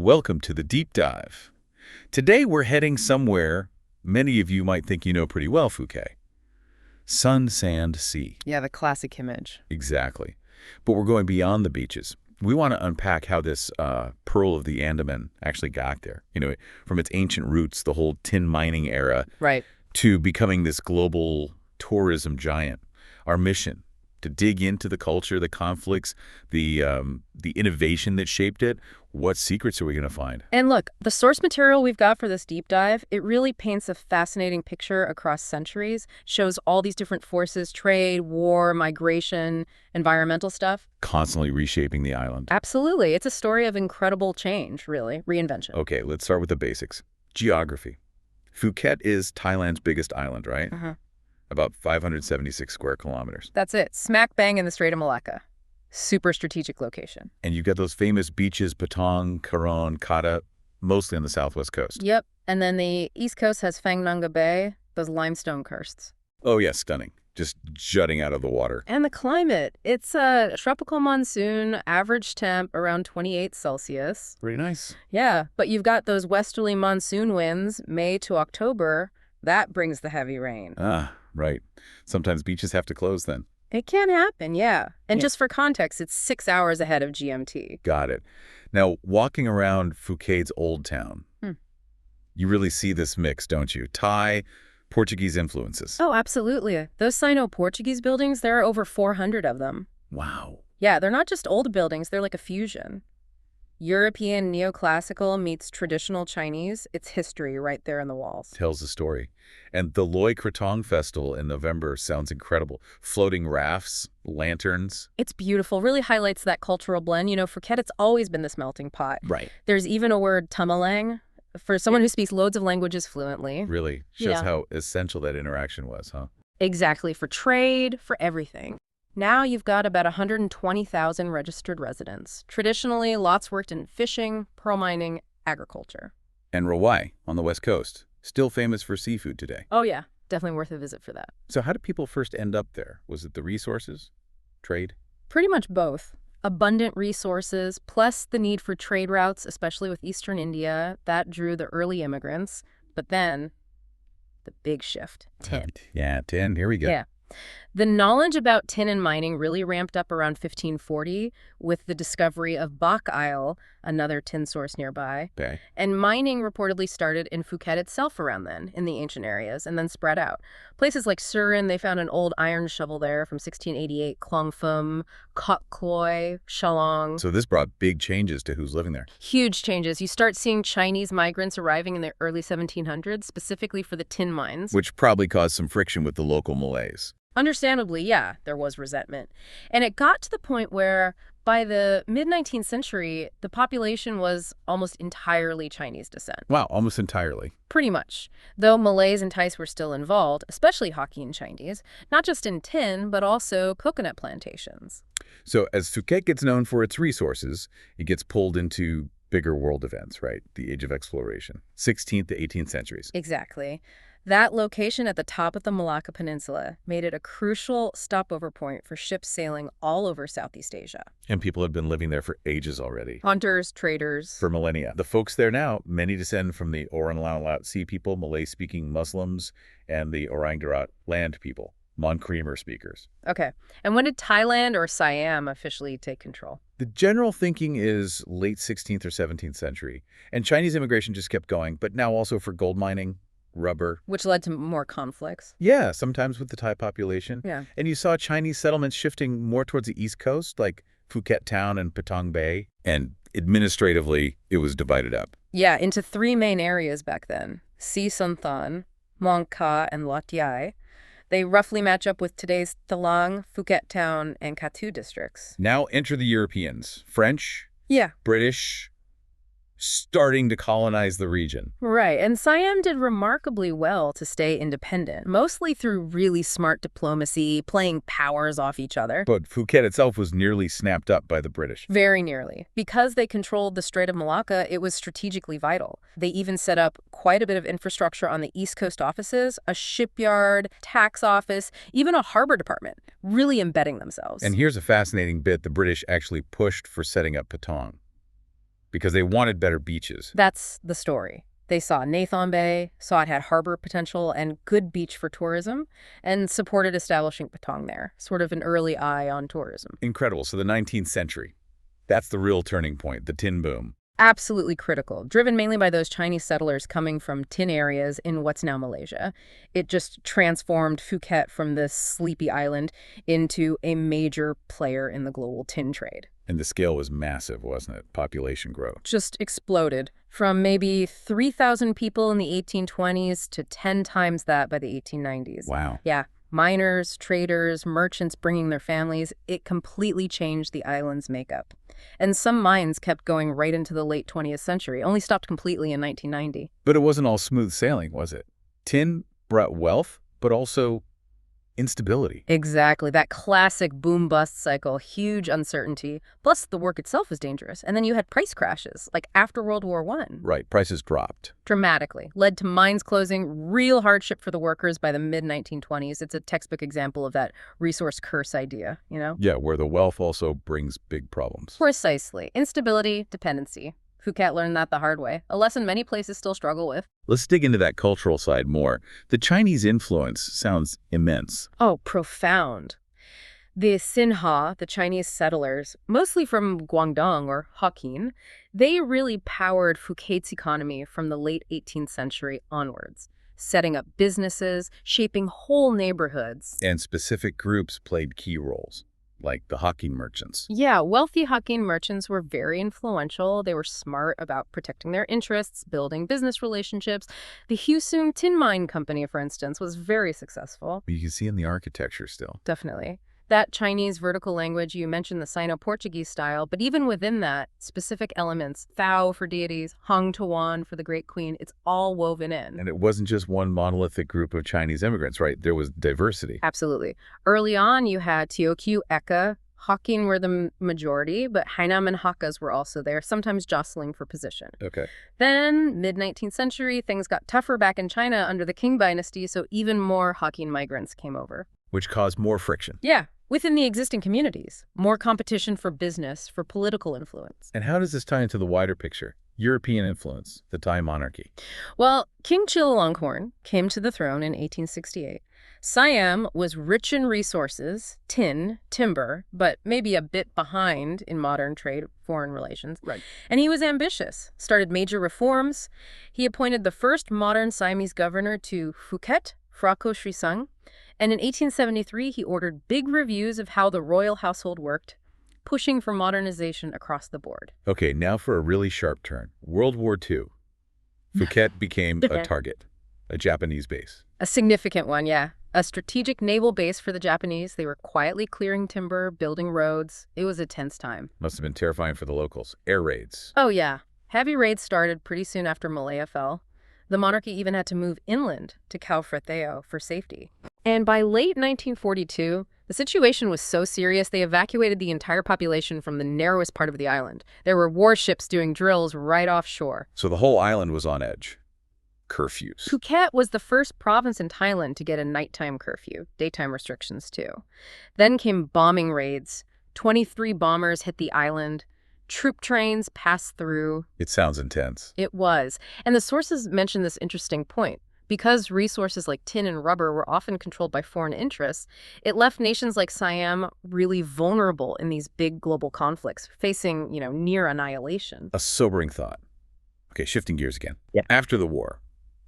Welcome to the Deep Dive. Today we're heading somewhere many of you might think you know pretty well, Phuket. Sun, sand, sea. Yeah, the classic image. Exactly. But we're going beyond the beaches. We want to unpack how this pearl of the Andaman actually got there. From its ancient roots, the whole tin mining era, Right. to becoming this global tourism giant. Our mission, to dig into the culture, the conflicts, the innovation that shaped it. What secrets are we going to find? And look, the source material we've got for this deep dive, it really paints a fascinating picture across centuries, shows all these different forces, trade, war, migration, environmental stuff. Constantly reshaping the island. Absolutely. It's a story of incredible change, really, reinvention. Okay, let's start with the basics. Geography. Phuket is Thailand's biggest island, right? Uh-huh. About 576 square kilometers. That's it. Smack bang in the Strait of Malacca. Super strategic location. And you've got those famous beaches, Patong, Karon, Kata, mostly on the southwest coast. Yep. And then the east coast has Phang Nga Bay, those limestone karsts. Oh, yeah, stunning. Just jutting out of the water. And the climate, it's a tropical monsoon, average temp around 28 Celsius. Pretty nice. Yeah, but you've got those westerly monsoon winds, May to October. That brings the heavy rain. Ah, right. Sometimes beaches have to close then. It can happen, yeah. And Yeah. just for context, it's 6 hours ahead of GMT. Got it. Now, walking around Phuket's Old Town, you really see this mix, don't you? Thai, Portuguese influences. Oh, absolutely. Those Sino-Portuguese buildings, there are over 400 of them. Wow. Yeah, they're not just old buildings, they're like a fusion. European neoclassical meets traditional Chinese. It's history right there in the walls. Tells the story. And the Loy Krathong Festival in November sounds incredible. Floating rafts, lanterns. It's beautiful, really highlights that cultural blend. Phuket, it's always been this melting pot. Right. There's even a word, tamalang, for someone who speaks loads of languages fluently. Really shows Yeah. how essential that interaction was, huh? Exactly, for trade, for everything. Now you've got about 120,000 registered residents. Traditionally, lots worked in fishing, pearl mining, agriculture. And Rawai on the west coast, still famous for seafood today. Oh yeah, definitely worth a visit for that. So how did people first end up there? Was it the resources? Trade? Pretty much both. Abundant resources, plus the need for trade routes, especially with Eastern India, that drew the early immigrants. But then, the big shift, tin. Yeah, tin. Here we go. Yeah. The knowledge about tin and mining really ramped up around 1540 with the discovery of Bak Isle, another tin source nearby. Okay. And mining reportedly started in Phuket itself around then, in the ancient areas, and then spread out. Places like Surin, they found an old iron shovel there from 1688, Klong Phum, Kok Kloi, Shalong. So this brought big changes to who's living there. Huge changes. You start seeing Chinese migrants arriving in the early 1700s, specifically for the tin mines. Which probably caused some friction with the local Malays. Understandably, yeah, there was resentment. And it got to the point where by the mid-19th century, the population was almost entirely Chinese descent. Wow, almost entirely. Pretty much. Though Malays and Thais were still involved, especially Hokkien Chinese, not just in tin, but also coconut plantations. So as Phuket gets known for its resources, it gets pulled into bigger world events, right? The age of exploration, 16th to 18th centuries. Exactly. That location at the top of the Malacca Peninsula made it a crucial stopover point for ships sailing all over Southeast Asia. And people had been living there for ages already. Hunters, traders. For millennia. The folks there now, many descend from the Orang Laut Sea people, Malay-speaking Muslims, and the Orang Darat land people, Mon Creamer speakers. Okay. And when did Thailand or Siam officially take control? The general thinking is late 16th or 17th century. And Chinese immigration just kept going, but now also for gold mining, rubber. Which led to more conflicts. Yeah, sometimes with the Thai population. Yeah. And you saw Chinese settlements shifting more towards the east coast, like Phuket Town and Patong Bay. And administratively, it was divided up. Yeah, into 3 main areas back then. Si Santhan, Mong Ka, and Lot Yai. They roughly match up with today's Thalang, Phuket Town, and Katu districts. Now enter the Europeans. French, Yeah. British, starting to colonize the region. Right, and Siam did remarkably well to stay independent, mostly through really smart diplomacy, playing powers off each other. But Phuket itself was nearly snapped up by the British. Very nearly. Because they controlled the Strait of Malacca, it was strategically vital. They even set up quite a bit of infrastructure on the East Coast offices, a shipyard, tax office, even a harbor department, really embedding themselves. And here's a fascinating bit. The British actually pushed for setting up Patong. because they wanted better beaches. That's the story. They saw Nathon Bay, saw it had harbor potential and good beach for tourism, and supported establishing Patong there, sort of an early eye on tourism. Incredible. So the 19th century, that's the real turning point, the tin boom. Absolutely critical, driven mainly by those Chinese settlers coming from tin areas in what's now Malaysia. It just transformed Phuket from this sleepy island into a major player in the global tin trade. And the scale was massive, wasn't it? Population growth. Just exploded from maybe 3,000 people in the 1820s to 10 times that by the 1890s. Wow. Yeah, miners, traders, merchants bringing their families, it completely changed the island's makeup. And some mines kept going right into the late 20th century, only stopped completely in 1990. But it wasn't all smooth sailing, was it? Tin brought wealth, but also instability. Exactly. That classic boom-bust cycle, huge uncertainty. Plus, the work itself was dangerous. And then you had price crashes, like after World War I. Right, prices dropped. Dramatically. Led to mines closing, real hardship for the workers by the mid-1920s. It's a textbook example of that resource curse idea, you know? Yeah, where the wealth also brings big problems. Precisely. Instability, dependency. Phuket learned that the hard way, a lesson many places still struggle with. Let's dig into that cultural side more. The Chinese influence sounds immense. Oh, profound. The Sinha, the Chinese settlers, mostly from Guangdong or Hokkien, they really powered Phuket's economy from the late 18th century onwards, setting up businesses, shaping whole neighborhoods. And specific groups played key roles, like the Hokkien merchants. Yeah, wealthy Hokkien merchants were very influential. They were smart about protecting their interests, building business relationships. The Husum Tin Mine Company, for instance, was very successful. You can see in the architecture still. Definitely. That Chinese vertical language, you mentioned the Sino-Portuguese style, but even within that, specific elements, Thao for deities, Hong Tuan for the Great Queen, it's all woven in. And it wasn't just one monolithic group of Chinese immigrants, right? There was diversity. Absolutely. Early on, you had Teochew, Eka, Hokkien were the majority, but Hainam and Hakkas were also there, sometimes jostling for position. Okay. Then, mid-19th century, things got tougher back in China under the Qing dynasty, so even more Hokkien migrants came over. Which caused more friction. Yeah, within the existing communities. More competition for business, for political influence. And how does this tie into the wider picture? European influence, the Thai monarchy. Well, King Chulalongkorn came to the throne in 1868. Siam was rich in resources, tin, timber, but maybe a bit behind in modern trade, foreign relations. Right. And he was ambitious, started major reforms. He appointed the first modern Siamese governor to Phuket, Frako Srisang. And in 1873, he ordered big reviews of how the royal household worked, pushing for modernization across the board. Okay, now for a really sharp turn. World War II. Phuket became a target, a Japanese base. A significant one, yeah. A strategic naval base for the Japanese. They were quietly clearing timber, building roads. It was a tense time. Must have been terrifying for the locals. Air raids. Oh, yeah. Heavy raids started pretty soon after Malaya fell. The monarchy even had to move inland to Khao Frateo for safety. And by late 1942, the situation was so serious they evacuated the entire population from the narrowest part of the island. There were warships doing drills right offshore. So the whole island was on edge. Curfews. Phuket was the first province in Thailand to get a nighttime curfew, daytime restrictions too. Then came bombing raids. 23 bombers hit the island. Troop trains passed through. It sounds intense. It was. And the sources mention this interesting point. Because resources like tin and rubber were often controlled by foreign interests, it left nations like Siam really vulnerable in these big global conflicts, facing, near annihilation. A sobering thought. Okay, shifting gears again. Yeah. After the war,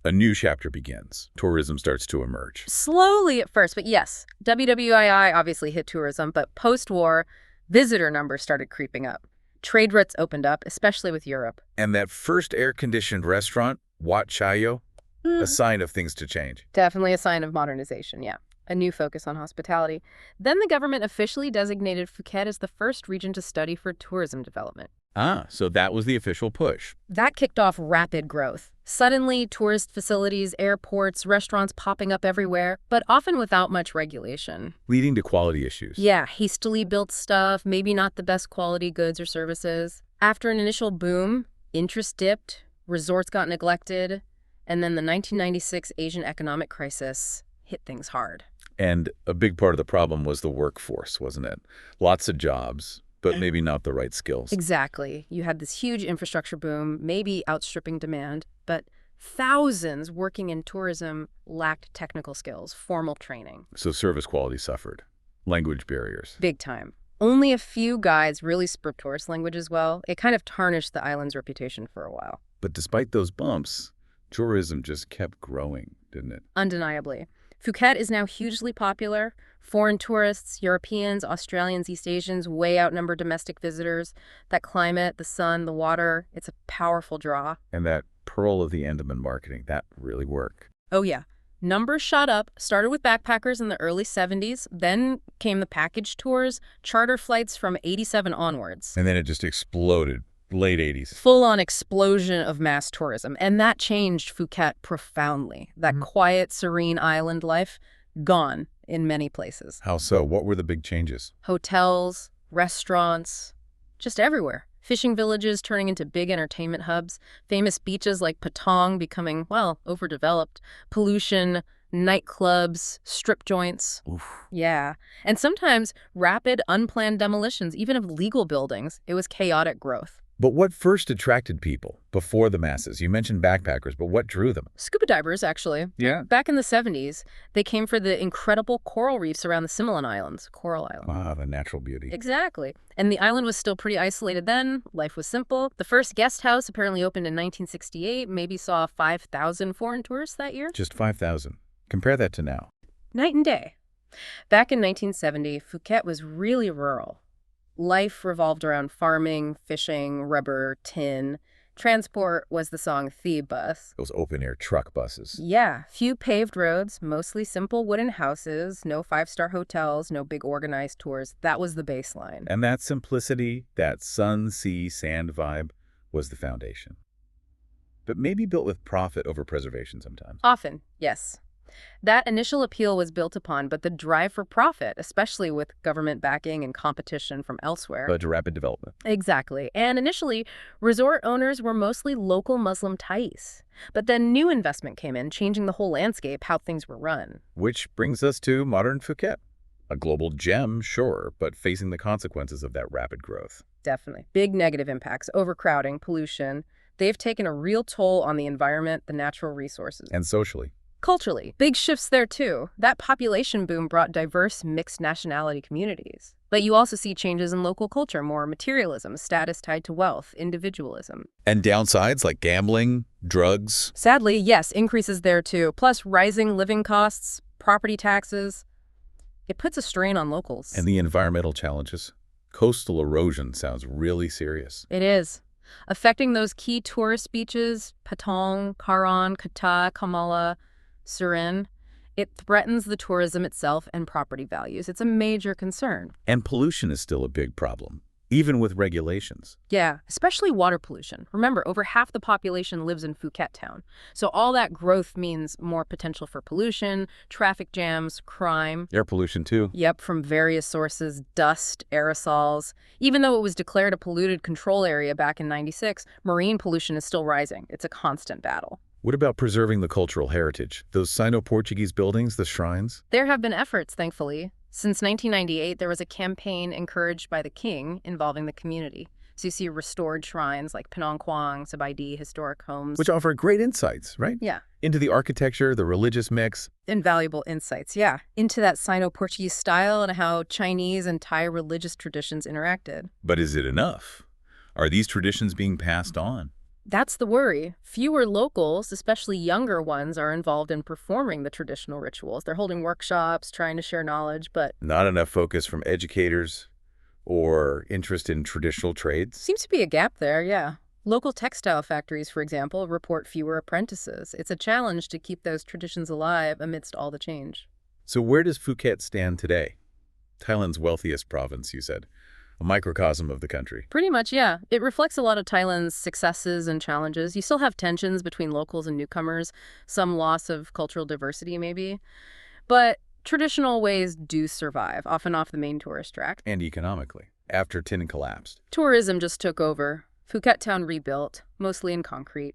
a new chapter begins. Tourism starts to emerge. Slowly at first, but yes, WWII obviously hit tourism, but post-war, visitor numbers started creeping up. Trade routes opened up, especially with Europe. And that first air-conditioned restaurant, Wat Chayo, a sign of things to change. Definitely a sign of modernization, yeah. A new focus on hospitality. Then the government officially designated Phuket as the first region to study for tourism development. Ah, so that was the official push. That kicked off rapid growth. Suddenly, tourist facilities, airports, restaurants popping up everywhere, but often without much regulation. Leading to quality issues. Yeah, hastily built stuff, maybe not the best quality goods or services. After an initial boom, interest dipped, resorts got neglected, and then the 1996 Asian economic crisis hit things hard. And a big part of the problem was the workforce, wasn't it? Lots of jobs, but maybe not the right skills. Exactly. You had this huge infrastructure boom, maybe outstripping demand, but thousands working in tourism lacked technical skills, formal training. So service quality suffered. Language barriers. Big time. Only a few guides really spoke tourist languages well. It kind of tarnished the island's reputation for a while. But despite those bumps, tourism just kept growing, didn't it? Undeniably. Phuket is now hugely popular. Foreign tourists, Europeans, Australians, East Asians way outnumber domestic visitors. That climate, the sun, the water, it's a powerful draw. And that pearl of the Andaman marketing, that really worked. Oh yeah. Numbers shot up, started with backpackers in the early 70s, then came the package tours, charter flights from 87 onwards. And then it just exploded, late 80s. Full-on explosion of mass tourism, and that changed Phuket profoundly. That quiet, serene island life, gone in many places. How so? What were the big changes? Hotels, restaurants, just everywhere. Fishing villages turning into big entertainment hubs, famous beaches like Patong becoming, well, overdeveloped, pollution, nightclubs, strip joints. Oof. Yeah. And sometimes rapid, unplanned demolitions, even of legal buildings. It was chaotic growth. But what first attracted people before the masses? You mentioned backpackers, but what drew them? Scuba divers, actually. Yeah. Back in the 70s, they came for the incredible coral reefs around the Similan Islands, Coral Island. Ah, the natural beauty. Exactly. And the island was still pretty isolated then. Life was simple. The first guest house apparently opened in 1968, maybe saw 5,000 foreign tourists that year. Just 5,000. Compare that to now. Night and day. Back in 1970, Phuket was really rural. Life revolved around farming, fishing, rubber, tin. Transport was the song Thea bus. Those open-air truck buses. Yeah, few paved roads, mostly simple wooden houses, no five-star hotels, no big organized tours. That was the baseline. And that simplicity, that sun, sea, sand vibe was the foundation. But maybe built with profit over preservation sometimes. Often, yes. That initial appeal was built upon, but the drive for profit, especially with government backing and competition from elsewhere. Led to rapid development. Exactly. And initially, resort owners were mostly local Muslim Thais. But then new investment came in, changing the whole landscape, how things were run. Which brings us to modern Phuket. A global gem, sure, but facing the consequences of that rapid growth. Definitely. Big negative impacts, overcrowding, pollution. They've taken a real toll on the environment, the natural resources. And socially. Culturally, big shifts there too. That population boom brought diverse, mixed nationality communities. But you also see changes in local culture, more materialism, status tied to wealth, individualism. And downsides like gambling, drugs. Sadly, yes, increases there too. Plus rising living costs, property taxes. It puts a strain on locals. And the environmental challenges. Coastal erosion sounds really serious. It is. Affecting those key tourist beaches, Patong, Karon, Kata, Kamala, Surin, it threatens the tourism itself and property values. It's a major concern. And pollution is still a big problem, even with regulations. Yeah, especially water pollution. Remember, over half the population lives in Phuket town. So all that growth means more potential for pollution, traffic jams, crime. Air pollution, too. Yep, from various sources, dust, aerosols. Even though it was declared a polluted control area back in '96, marine pollution is still rising. It's a constant battle. What about preserving the cultural heritage? Those Sino-Portuguese buildings, the shrines? There have been efforts, thankfully. Since 1998, there was a campaign encouraged by the king involving the community. So you see restored shrines like Penang Kwang, Sabaidi, historic homes. Which offer great insights, right? Yeah. Into the architecture, the religious mix. Invaluable insights, yeah. Into that Sino-Portuguese style and how Chinese and Thai religious traditions interacted. But is it enough? Are these traditions being passed on? That's the worry. Fewer locals, especially younger ones, are involved in performing the traditional rituals. They're holding workshops, trying to share knowledge, but Not enough focus from educators or interest in traditional trades? seems to be a gap there, yeah. Local textile factories, for example, report fewer apprentices. It's a challenge to keep those traditions alive amidst all the change. So where does Phuket stand today? Thailand's wealthiest province, you said. A microcosm of the country. Pretty much, yeah. It reflects a lot of Thailand's successes and challenges. You still have tensions between locals and newcomers, some loss of cultural diversity maybe. But traditional ways do survive, often off the main tourist track. And economically, after Tin collapsed. Tourism just took over. Phuket town rebuilt, mostly in concrete.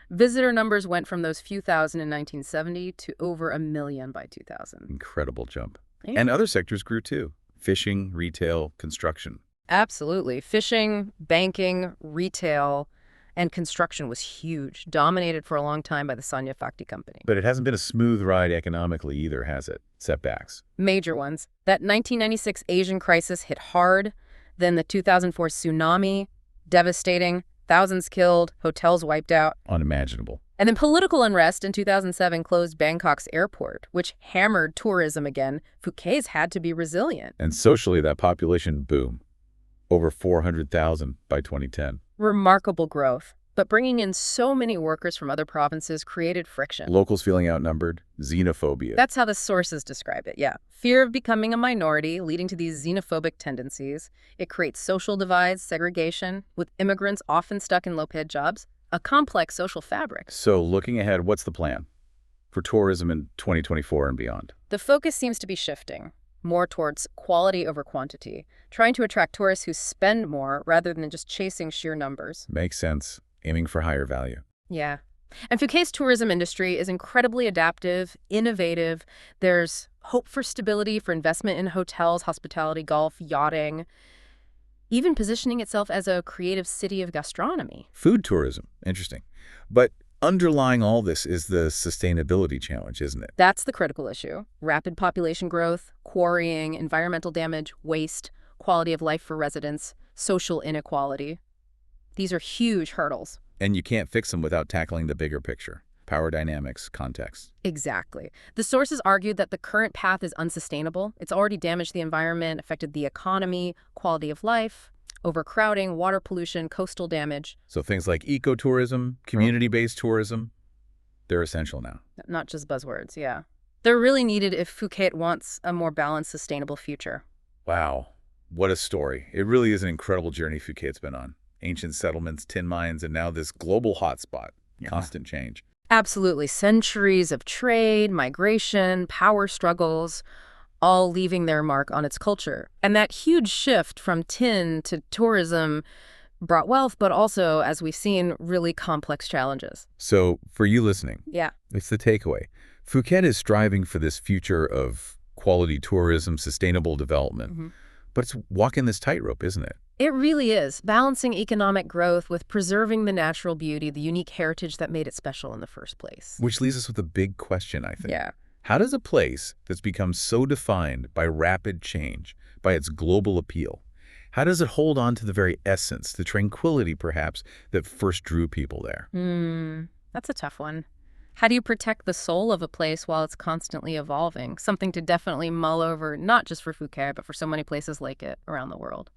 Visitor numbers went from those few thousand in 1970 to over 1 million by 2000. Incredible jump. Yeah. And other sectors grew too. Fishing, retail, construction. Absolutely. Fishing, banking, retail, and construction was huge, dominated for a long time by the Sanya Fakti company. But it hasn't been a smooth ride economically either, has it? Setbacks. Major ones. That 1996 Asian crisis hit hard, then the 2004 tsunami, devastating, thousands killed, hotels wiped out. Unimaginable. And then political unrest in 2007 closed Bangkok's airport, which hammered tourism again. Phuket's had to be resilient. And socially, that population boom. Over 400,000 by 2010. Remarkable growth. But bringing in so many workers from other provinces created friction. Locals feeling outnumbered, xenophobia. That's how the sources describe it, yeah. Fear of becoming a minority, leading to these xenophobic tendencies. It creates social divides, segregation, with immigrants often stuck in low-paid jobs. A complex social fabric. So looking ahead, what's the plan for tourism in 2024 and beyond? The focus seems to be shifting more towards quality over quantity, trying to attract tourists who spend more rather than just chasing sheer numbers. Makes sense. Aiming for higher value. Yeah. And Phuket's tourism industry is incredibly adaptive, innovative. There's hope for stability, for investment in hotels, hospitality, golf, yachting, even positioning itself as a creative city of gastronomy. Food tourism. Interesting. But underlying all this is the sustainability challenge, isn't it? That's the critical issue. Rapid population growth, quarrying, environmental damage, waste, quality of life for residents, social inequality. These are huge hurdles. And you can't fix them without tackling the bigger picture. Power dynamics, context. Exactly. The sources argued that the current path is unsustainable. It's already damaged the environment, affected the economy, quality of life, overcrowding, water pollution, coastal damage. So things like ecotourism, community-based tourism, they're essential now. Not just buzzwords, yeah. They're really needed if Phuket wants a more balanced, sustainable future. Wow. What a story. It really is an incredible journey Phuket's been on. Ancient settlements, tin mines, and now this global hotspot. Constant change. Absolutely. Centuries of trade, migration, power struggles, all leaving their mark on its culture. And that huge shift from tin to tourism brought wealth, but also, as we've seen, really complex challenges. So, for you listening, Yeah. it's the takeaway. Phuket is striving for this future of quality tourism, sustainable development. But it's walking this tightrope, isn't it? It really is, balancing economic growth with preserving the natural beauty, the unique heritage that made it special in the first place. Which leaves us with a big question, I think. Yeah. How does a place that's become so defined by rapid change, by its global appeal, how does it hold on to the very essence, the tranquility, perhaps, that first drew people there? That's a tough one. How do you protect the soul of a place while it's constantly evolving? Something to definitely mull over, not just for Phuket, but for so many places like it around the world.